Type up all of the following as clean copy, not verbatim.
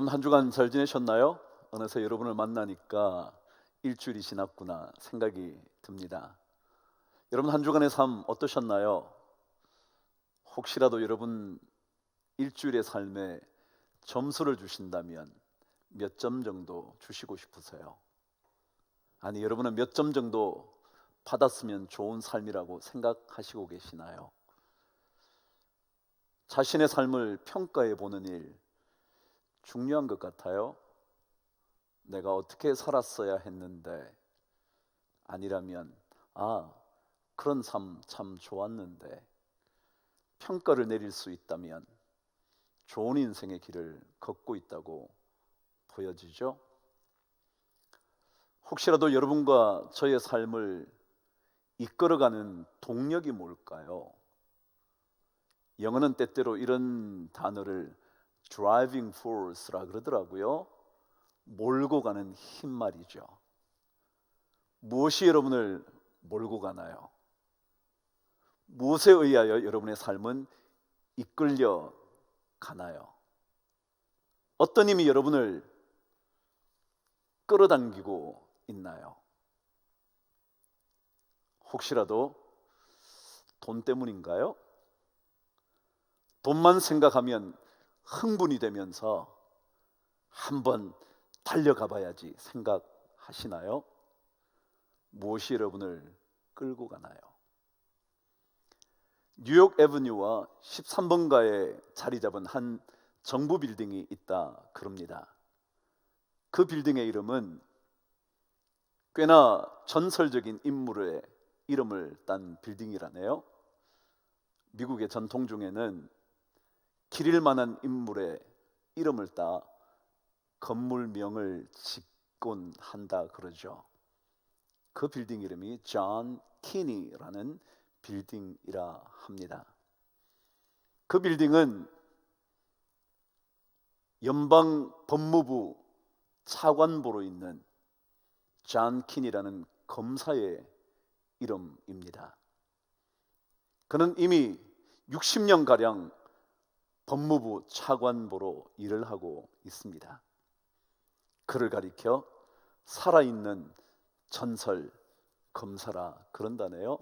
여러분 한 주간 잘 지내셨나요? 어느새 여러분을 만나니까 일주일이 지났구나 생각이 듭니다. 여러분 한 주간의 삶 어떠셨나요? 혹시라도 여러분 일주일의 삶에 점수를 주신다면 몇 점 정도 주시고 싶으세요? 아니, 여러분은 몇 점 정도 받았으면 좋은 삶이라고 생각하시고 계시나요? 자신의 삶을 평가해 보는 일 중요한 것 같아요. 내가 어떻게 살았어야 했는데, 아니라면 그런 삶 참 좋았는데, 평가를 내릴 수 있다면 좋은 인생의 길을 걷고 있다고 보여지죠. 혹시라도 여러분과 저의 삶을 이끌어가는 동력이 뭘까요? 영어는 때때로 이런 단어를 driving force라 그러더라고요. 몰고 가는 힘 말이죠. 무엇이 여러분을 몰고 가나요? 무엇에 의하여 여러분의 삶은 이끌려 가나요? 어떤 힘이 여러분을 끌어당기고 있나요? 혹시라도 돈 때문인가요? 돈만 생각하면 흥분이 되면서 한번 달려가 봐야지 생각하시나요? 무엇이 여러분을 끌고 가나요? 뉴욕 애버뉴와 13번가에 자리 잡은 한 정부 빌딩이 있다 그럽니다. 그 빌딩의 이름은 꽤나 전설적인 인물의 이름을 딴 빌딩이라네요. 미국의 전통 중에는 기릴 만한 인물의 이름을 따 건물명을 짓곤 한다 그러죠. 그 빌딩 이름이 존 키니라는 빌딩이라 합니다. 그 빌딩은 연방 법무부 차관보로 있는 존 키니라는 검사의 이름입니다. 그는 이미 60년가량 법무부 차관보로 일을 하고 있습니다. 그를 가리켜 살아있는 전설 검사라 그런다네요.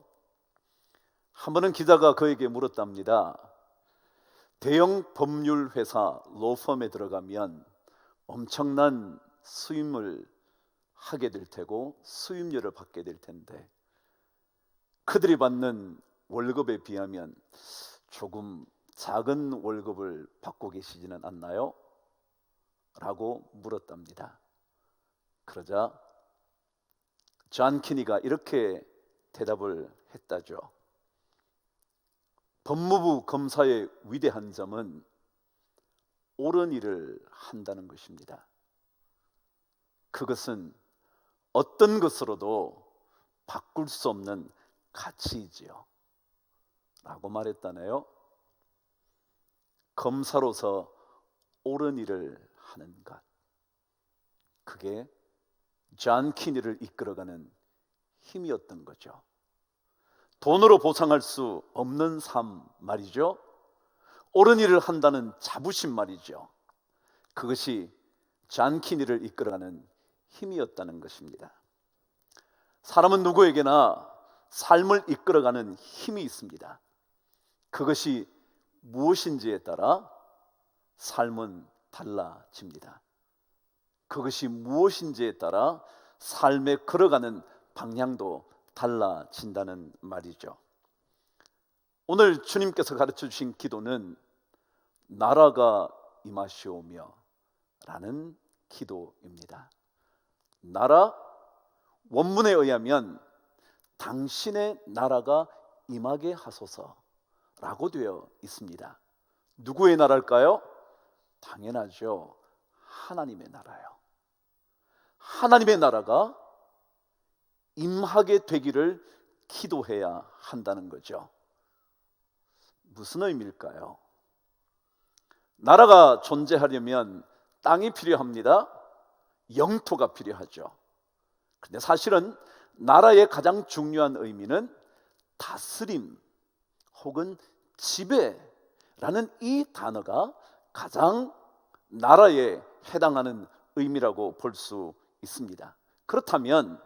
한 번은 기자가 그에게 물었답니다. 대형 법률 회사 로펌에 들어가면 엄청난 수임을 하게 될 테고 수임료를 받게 될 텐데 그들이 받는 월급에 비하면 조금 작은 월급을 받고 계시지는 않나요? 라고 물었답니다. 그러자 존 키니가 이렇게 대답을 했다죠. 법무부 검사의 위대한 점은 옳은 일을 한다는 것입니다. 그것은 어떤 것으로도 바꿀 수 없는 가치이지요 라고 말했다네요. 검사로서 옳은 일을 하는 것, 그게 존 키니를 이끌어가는 힘이었던 거죠. 돈으로 보상할 수 없는 삶 말이죠. 옳은 일을 한다는 자부심 말이죠. 그것이 존 키니를 이끌어가는 힘이었다는 것입니다. 사람은 누구에게나 삶을 이끌어가는 힘이 있습니다. 그것이 무엇인지에 따라 삶은 달라집니다. 그것이 무엇인지에 따라 삶에 걸어가는 방향도 달라진다는 말이죠. 오늘 주님께서 가르쳐 주신 기도는 나라가 임하시오며 라는 기도입니다. 나라, 원문에 의하면 당신의 나라가 임하게 하소서라고 되어 있습니다. 누구의 나라일까요? 당연하죠. 하나님의 나라요. 하나님의 나라가 임하게 되기를 기도해야 한다는 거죠. 무슨 의미일까요? 나라가 존재하려면 땅이 필요합니다. 영토가 필요하죠. 그런데 사실은 나라의 가장 중요한 의미는 다스림 혹은 지배라는 이 단어가 가장 나라의 해당하는 의미라고 볼 수 있습니다. 그렇다면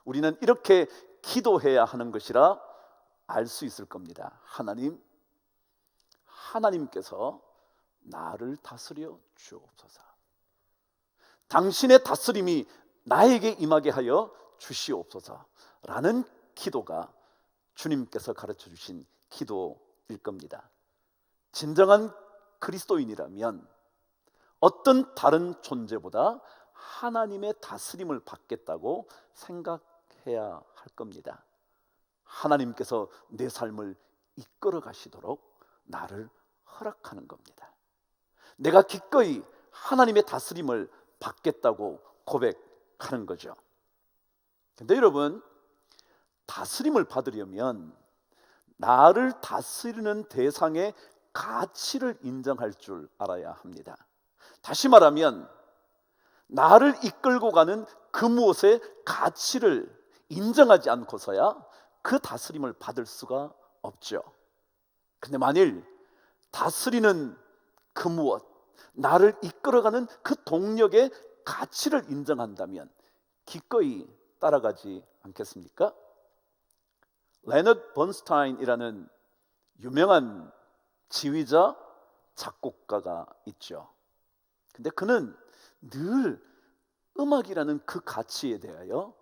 우리는 이렇게 기도해야 하는 것이라 알 수 있을 겁니다. 하나님께서 나를 다스려 주옵소서. 당신의 다스림이 나에게 임하게 하여 주시옵소서 라는 기도가 주님께서 가르쳐 주신 기도일 겁니다. 진정한 그리스도인이라면 어떤 다른 존재보다 하나님의 다스림을 받겠다고 생각해야 할 겁니다. 하나님께서 내 삶을 이끌어 가시도록 나를 허락하는 겁니다. 내가 기꺼이 하나님의 다스림을 받겠다고 고백하는 거죠. 근데 여러분, 다스림을 받으려면 나를 다스리는 대상의 가치를 인정할 줄 알아야 합니다. 다시 말하면 나를 이끌고 가는 그 무엇의 가치를 인정하지 않고서야 그 다스림을 받을 수가 없죠. 근데 만일 다스리는 그 무엇, 나를 이끌어가는 그 동력의 가치를 인정한다면 기꺼이 따라가지 않겠습니까? 레너드 번스타인이라는 유명한 지휘자, 작곡가가 있죠. 근데 그는 늘 음악이라는 그 가치에 대하여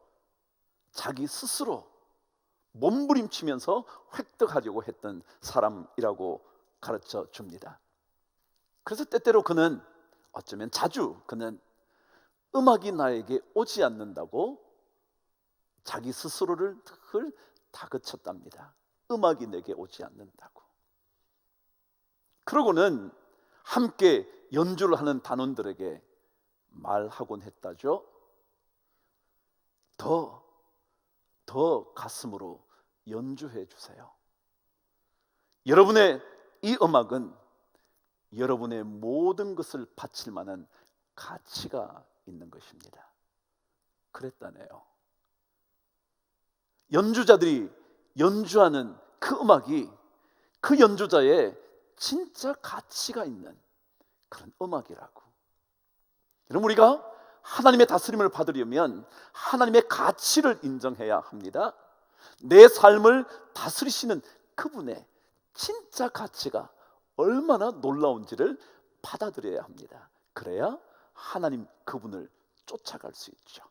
자기 스스로 몸부림치면서 획득하려고 했던 사람이라고 가르쳐 줍니다. 그래서 때때로 그는, 어쩌면 자주 그는 음악이 나에게 오지 않는다고 자기 스스로를 늘 다그쳤답니다. 음악이 내게 오지 않는다고. 그러고는 함께 연주를 하는 단원들에게 말하곤 했다죠. 더 가슴으로 연주해 주세요. 여러분의 이 음악은 여러분의 모든 것을 바칠 만한 가치가 있는 것입니다. 그랬다네요. 연주자들이 연주하는 그 음악이 그 연주자의 진짜 가치가 있는 그런 음악이라고. 여러분, 우리가 하나님의 다스림을 받으려면 하나님의 가치를 인정해야 합니다. 내 삶을 다스리시는 그분의 진짜 가치가 얼마나 놀라운지를 받아들여야 합니다. 그래야 하나님 그분을 쫓아갈 수 있죠.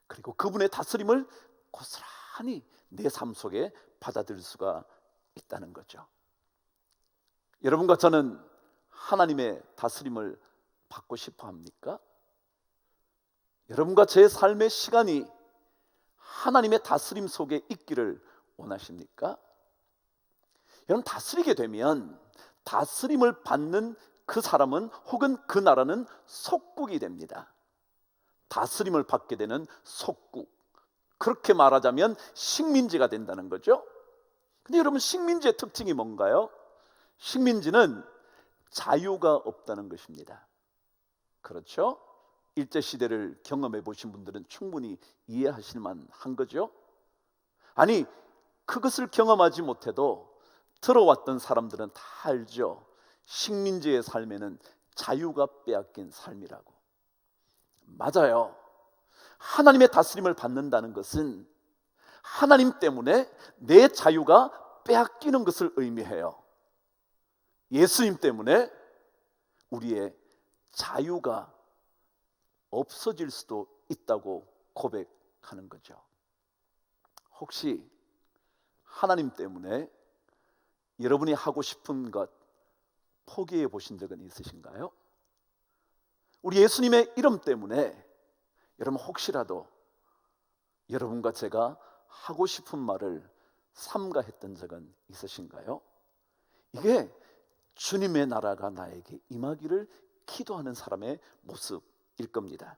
그리고 그분의 다스림을 고스란히 내 삶 속에 받아들일 수가 있다는 거죠. 여러분과 저는 하나님의 다스림을 받고 싶어 합니까? 여러분과 제 삶의 시간이 하나님의 다스림 속에 있기를 원하십니까? 여러분, 다스리게 되면 다스림을 받는 그 사람은 혹은 그 나라는 속국이 됩니다. 다스림을 받게 되는 속국, 그렇게 말하자면 식민지가 된다는 거죠. 근데 여러분, 식민지의 특징이 뭔가요? 식민지는 자유가 없다는 것입니다. 그렇죠? 일제시대를 경험해 보신 분들은 충분히 이해하실 만한 거죠. 아니, 그것을 경험하지 못해도 들어왔던 사람들은 다 알죠. 식민지의 삶에는 자유가 빼앗긴 삶이라고. 맞아요. 하나님의 다스림을 받는다는 것은 하나님 때문에 내 자유가 빼앗기는 것을 의미해요. 예수님 때문에 우리의 자유가 없어질 수도 있다고 고백하는 거죠. 혹시 하나님 때문에 여러분이 하고 싶은 것 포기해 보신 적은 있으신가요? 우리 예수님의 이름 때문에 여러분 혹시라도 여러분과 제가 하고 싶은 말을 삼가했던 적은 있으신가요? 이게 주님의 나라가 나에게 임하기를 기도하는 사람의 모습일 겁니다.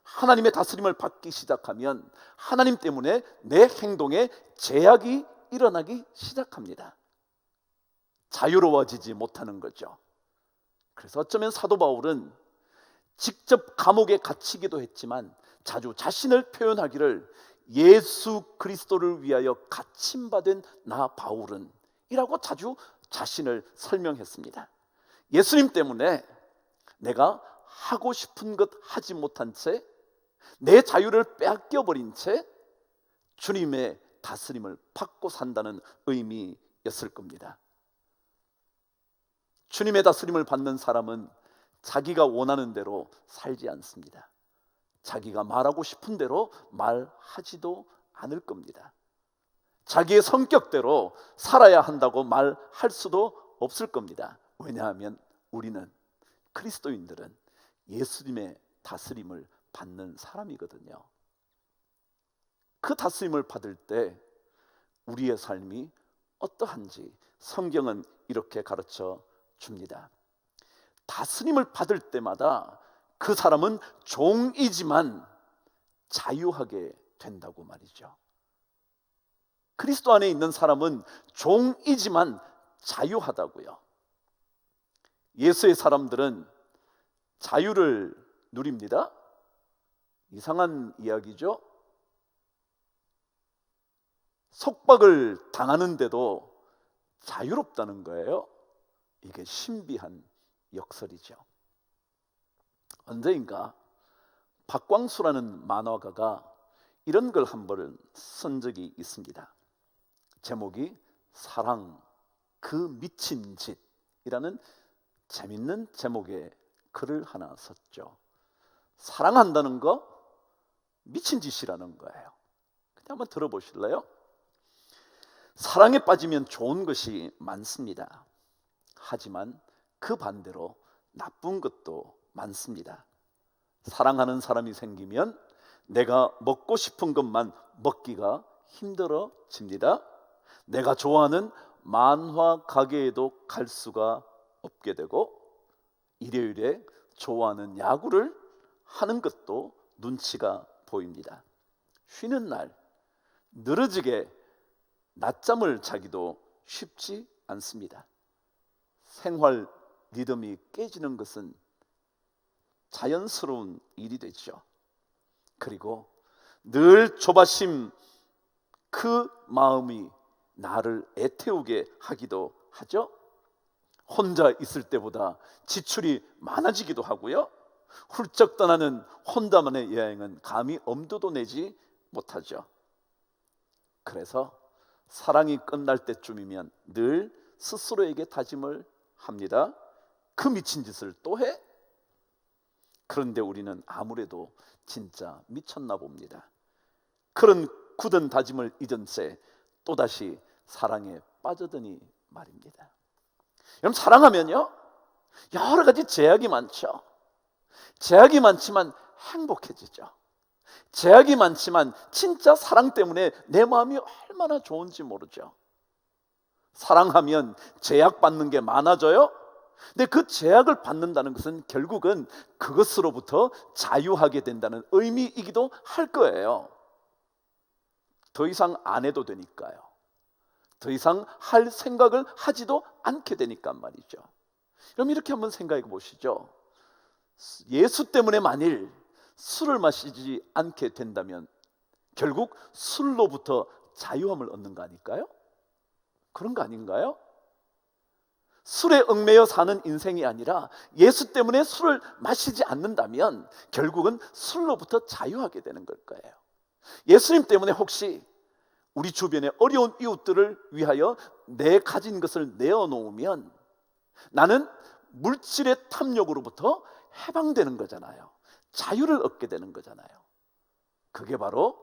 하나님의 다스림을 받기 시작하면 하나님 때문에 내 행동에 제약이 일어나기 시작합니다. 자유로워지지 못하는 거죠. 그래서 어쩌면 사도 바울은 직접 감옥에 갇히기도 했지만 자주 자신을 표현하기를 예수 그리스도를 위하여 갇힘받은 나 바울은 이라고 자주 자신을 설명했습니다. 예수님 때문에 내가 하고 싶은 것 하지 못한 채 내 자유를 빼앗겨 버린 채 주님의 다스림을 받고 산다는 의미였을 겁니다. 주님의 다스림을 받는 사람은 자기가 원하는 대로 살지 않습니다. 자기가 말하고 싶은 대로 말하지도 않을 겁니다. 자기의 성격대로 살아야 한다고 말할 수도 없을 겁니다. 왜냐하면 우리는, 그리스도인들은 예수님의 다스림을 받는 사람이거든요. 그 다스림을 받을 때 우리의 삶이 어떠한지 성경은 이렇게 가르쳐 줍니다. 다스림을 받을 때마다 그 사람은 종이지만 자유하게 된다고 말이죠. 그리스도 안에 있는 사람은 종이지만 자유하다고요. 예수의 사람들은 자유를 누립니다. 이상한 이야기죠. 속박을 당하는데도 자유롭다는 거예요. 이게 신비한 역설이죠. 언제인가 박광수라는 만화가가 이런 걸 한 번 쓴 적이 있습니다. 제목이 사랑 그 미친 짓이라는 재밌는 제목의 글을 하나 썼죠. 사랑한다는 거 미친 짓이라는 거예요. 그냥 한번 들어보실래요? 사랑에 빠지면 좋은 것이 많습니다. 하지만 그 반대로 나쁜 것도 많습니다. 사랑하는 사람이 생기면 내가 먹고 싶은 것만 먹기가 힘들어집니다. 내가 좋아하는 만화 가게에도 갈 수가 없게 되고, 일요일에 좋아하는 야구를 하는 것도 눈치가 보입니다. 쉬는 날 늘어지게 낮잠을 자기도 쉽지 않습니다. 생활 리듬이 깨지는 것은 자연스러운 일이 되죠. 그리고 늘 조바심 그 마음이 나를 애태우게 하기도 하죠. 혼자 있을 때보다 지출이 많아지기도 하고요. 훌쩍 떠나는 혼자만의 여행은 감히 엄두도 내지 못하죠. 그래서 사랑이 끝날 때쯤이면 늘 스스로에게 다짐을 합니다. 그 미친 짓을 또 해? 그런데 우리는 아무래도 진짜 미쳤나 봅니다. 그런 굳은 다짐을 잊은 채 또다시 사랑에 빠져드니 말입니다. 여러분, 사랑하면요 여러 가지 제약이 많죠. 제약이 많지만 행복해지죠. 제약이 많지만 진짜 사랑 때문에 내 마음이 얼마나 좋은지 모르죠. 사랑하면 제약받는 게 많아져요. 근데 그 제약을 받는다는 것은 결국은 그것으로부터 자유하게 된다는 의미이기도 할 거예요. 더 이상 안 해도 되니까요. 더 이상 할 생각을 하지도 않게 되니까 말이죠. 그럼 이렇게 한번 생각해 보시죠. 예수 때문에 만일 술을 마시지 않게 된다면 결국 술로부터 자유함을 얻는 거 아닐까요? 그런 거 아닌가요? 술에 얽매여 사는 인생이 아니라 예수 때문에 술을 마시지 않는다면 결국은 술로부터 자유하게 되는 걸 거예요. 예수님 때문에 혹시 우리 주변의 어려운 이웃들을 위하여 내 가진 것을 내어놓으면 나는 물질의 탐욕으로부터 해방되는 거잖아요. 자유를 얻게 되는 거잖아요. 그게 바로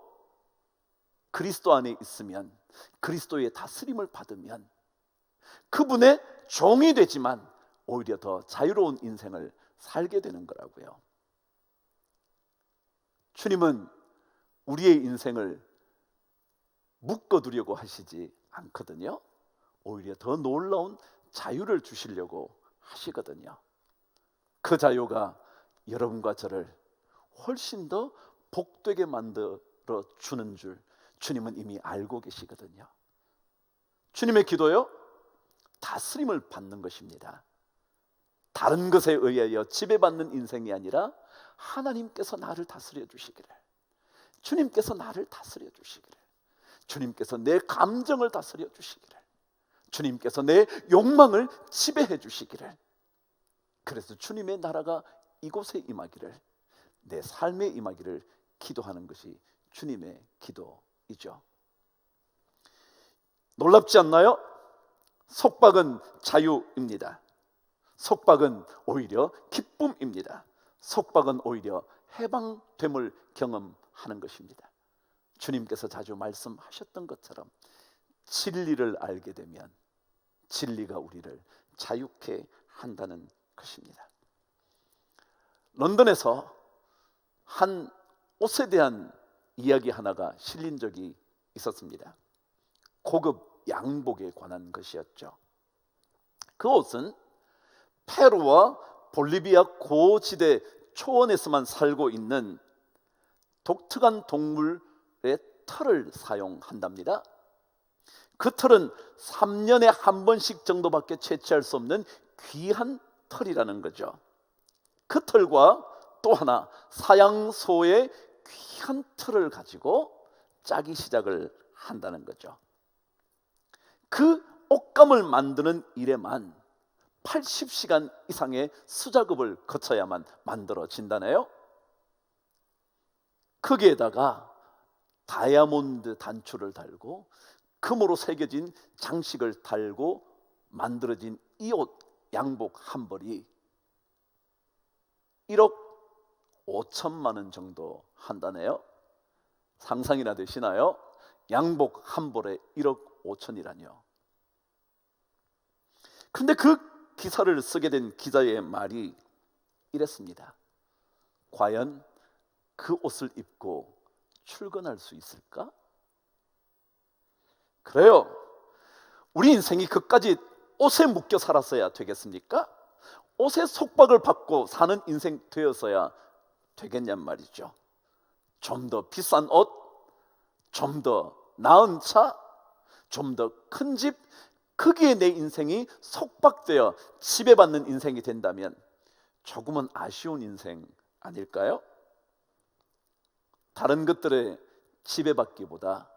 그리스도 안에 있으면, 그리스도의 다스림을 받으면 그분의 종이 되지만 오히려 더 자유로운 인생을 살게 되는 거라고요. 주님은 우리의 인생을 묶어두려고 하시지 않거든요. 오히려 더 놀라운 자유를 주시려고 하시거든요. 그 자유가 여러분과 저를 훨씬 더 복되게 만들어 주는 줄 주님은 이미 알고 계시거든요. 주님의 기도요, 다스림을 받는 것입니다. 다른 것에 의하여 지배받는 인생이 아니라 하나님께서 나를 다스려 주시기를, 주님께서 나를 다스려 주시기를, 주님께서 내 감정을 다스려 주시기를, 주님께서 내 욕망을 지배해 주시기를. 그래서 주님의 나라가 이곳에 임하기를, 내 삶에 임하기를 기도하는 것이 주님의 기도이죠. 놀랍지 않나요? 속박은 자유입니다. 속박은 오히려 기쁨입니다. 속박은 오히려 해방됨을 경험하는 것입니다. 주님께서 자주 말씀하셨던 것처럼 진리를 알게 되면 진리가 우리를 자유케 한다는 것입니다. 런던에서 한 옷에 대한 이야기 하나가 실린 적이 있었습니다. 고급 양복에 관한 것이었죠. 그 옷은 페루와 볼리비아 고지대 초원에서만 살고 있는 독특한 동물의 털을 사용한답니다. 그 털은 3년에 한 번씩 정도밖에 채취할 수 없는 귀한 털이라는 거죠. 그 털과 또 하나 사양소의 귀한 털을 가지고 짜기 시작을 한다는 거죠. 그 옷감을 만드는 일에만 80시간 이상의 수작업을 거쳐야만 만들어진다네요. 거기에다가 다이아몬드 단추를 달고 금으로 새겨진 장식을 달고 만들어진 이 옷 양복 한 벌이 1억 5천만 원 정도 한다네요. 상상이나 되시나요? 양복 한 벌에 1억 5천이라뇨. 근데 그 기사를 쓰게 된 기자의 말이 이랬습니다. 과연 그 옷을 입고 출근할 수 있을까? 그래요. 우리 인생이 그까지 옷에 묶여 살았어야 되겠습니까? 옷에 속박을 받고 사는 인생 되었어야 되겠냔 말이죠. 좀 더 비싼 옷, 좀 더 나은 차, 좀 더 큰 집, 거기에 내 인생이 속박되어 지배받는 인생이 된다면 조금은 아쉬운 인생 아닐까요? 다른 것들에 지배받기보다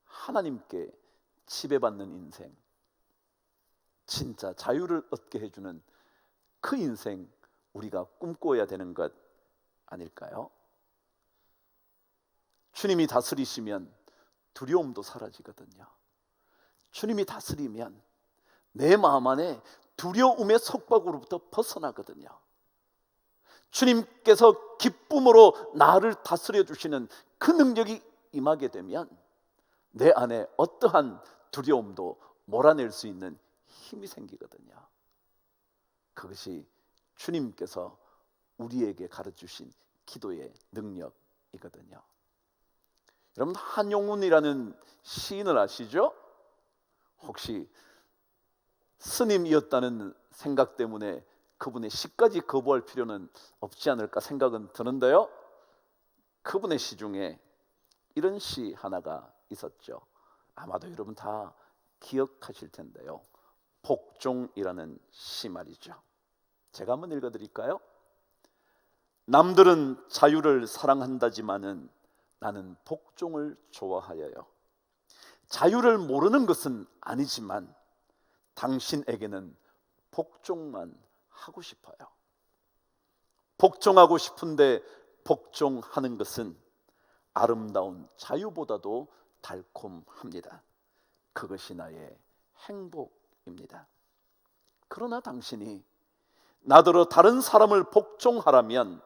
하나님께 지배받는 인생, 진짜 자유를 얻게 해주는 그 인생 우리가 꿈꿔야 되는 것 아닐까요? 주님이 다스리시면 두려움도 사라지거든요. 주님이 다스리면 내 마음 안에 두려움의 속박으로부터 벗어나거든요. 주님께서 기쁨으로 나를 다스려 주시는 그 능력이 임하게 되면 내 안에 어떠한 두려움도 몰아낼 수 있는 힘이 생기거든요. 그것이 주님께서 우리에게 가르쳐주신 기도의 능력이거든요. 여러분, 한용운이라는 시인을 아시죠? 혹시 스님이었다는 생각 때문에 그분의 시까지 거부할 필요는 없지 않을까 생각은 드는데요. 그분의 시 중에 이런 시 하나가 있었죠. 아마도 여러분 다 기억하실 텐데요. 복종이라는 시 말이죠. 제가 한번 읽어드릴까요? 남들은 자유를 사랑한다지만은 나는 복종을 좋아하여요. 자유를 모르는 것은 아니지만 당신에게는 복종만 하고 싶어요. 복종하고 싶은데 복종하는 것은 아름다운 자유보다도 달콤합니다. 그것이 나의 행복입니다. 그러나 당신이 나더러 다른 사람을 복종하라면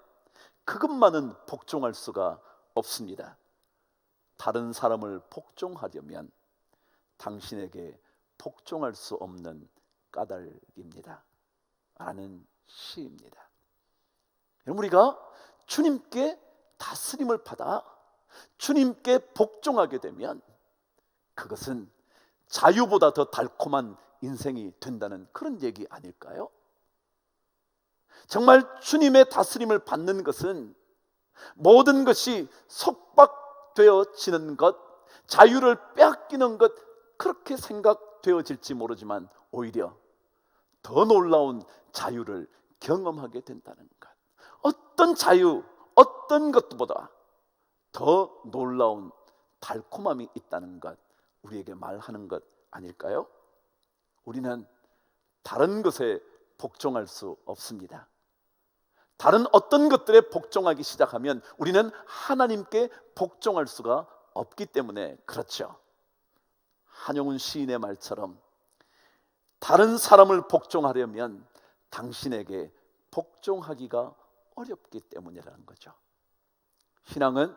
그것만은 복종할 수가 없습니다. 다른 사람을 복종하려면 당신에게 복종할 수 없는 까닭입니다 라는 시입니다. 우리가 주님께 다스림을 받아 주님께 복종하게 되면 그것은 자유보다 더 달콤한 인생이 된다는 그런 얘기 아닐까요? 정말 주님의 다스림을 받는 것은 모든 것이 속박되어지는 것, 자유를 빼앗기는 것 그렇게 생각되어질지 모르지만 오히려 더 놀라운 자유를 경험하게 된다는 것, 어떤 자유, 어떤 것보다 더 놀라운 달콤함이 있다는 것 우리에게 말하는 것 아닐까요? 우리는 다른 것에 복종할 수 없습니다. 다른 어떤 것들에 복종하기 시작하면 우리는 하나님께 복종할 수가 없기 때문에 그렇죠. 한용운 시인의 말처럼 다른 사람을 복종하려면 당신에게 복종하기가 어렵기 때문이라는 거죠. 신앙은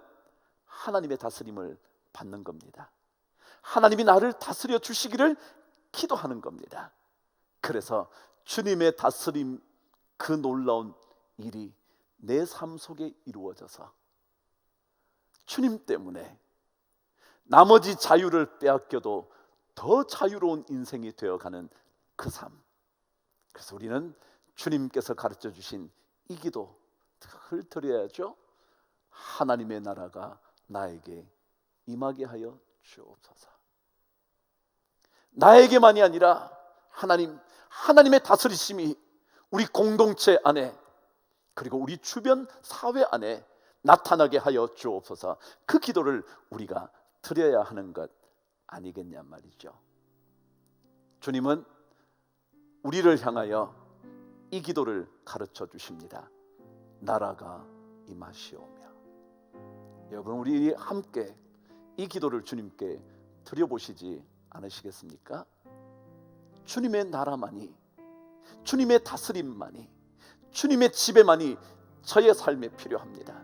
하나님의 다스림을 받는 겁니다. 하나님이 나를 다스려 주시기를 기도하는 겁니다. 그래서 주님의 다스림, 그 놀라운 일이 내 삶 속에 이루어져서 주님 때문에 나머지 자유를 빼앗겨도 더 자유로운 인생이 되어가는 그 삶. 그래서 우리는 주님께서 가르쳐 주신 이 기도 늘 드려야죠. 하나님의 나라가 나에게 임하게 하여 주옵소서. 나에게만이 아니라 하나님의 다스리심이 우리 공동체 안에, 그리고 우리 주변 사회 안에 나타나게 하여 주옵소서. 그 기도를 우리가 드려야 하는 것 아니겠냐 말이죠. 주님은 우리를 향하여 이 기도를 가르쳐 주십니다. 나라가 임하시오며. 여러분, 우리 함께 이 기도를 주님께 드려보시지 않으시겠습니까? 주님의 나라만이, 주님의 다스림만이, 주님의 지배만이 저의 삶에 필요합니다.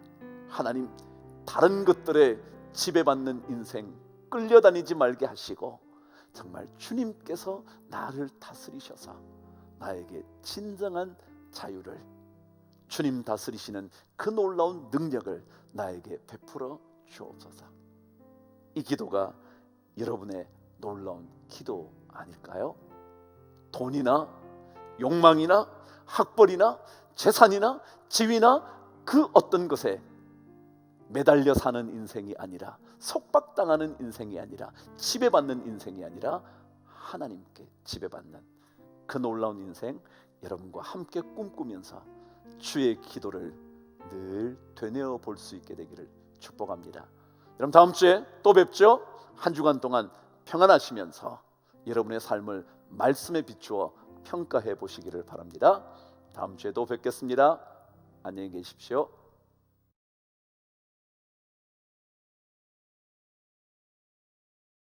하나님, 다른 것들에 지배받는 인생 끌려다니지 말게 하시고 정말 주님께서 나를 다스리셔서 나에게 진정한 자유를, 주님 다스리시는 그 놀라운 능력을 나에게 베풀어 주옵소서. 이 기도가 여러분의 놀라운 기도 아닐까요? 돈이나 욕망이나 학벌이나 재산이나 지위나 그 어떤 것에 매달려 사는 인생이 아니라, 속박당하는 인생이 아니라, 지배받는 인생이 아니라 하나님께 지배받는 그 놀라운 인생, 여러분과 함께 꿈꾸면서 주의 기도를 늘 되뇌어 볼 수 있게 되기를 축복합니다. 여러분, 다음 주에 또 뵙죠. 한 주간 동안 평안하시면서 여러분의 삶을 말씀에 비추어 평가해 보시기를 바랍니다. 다음 주에 또 뵙겠습니다. 안녕히 계십시오.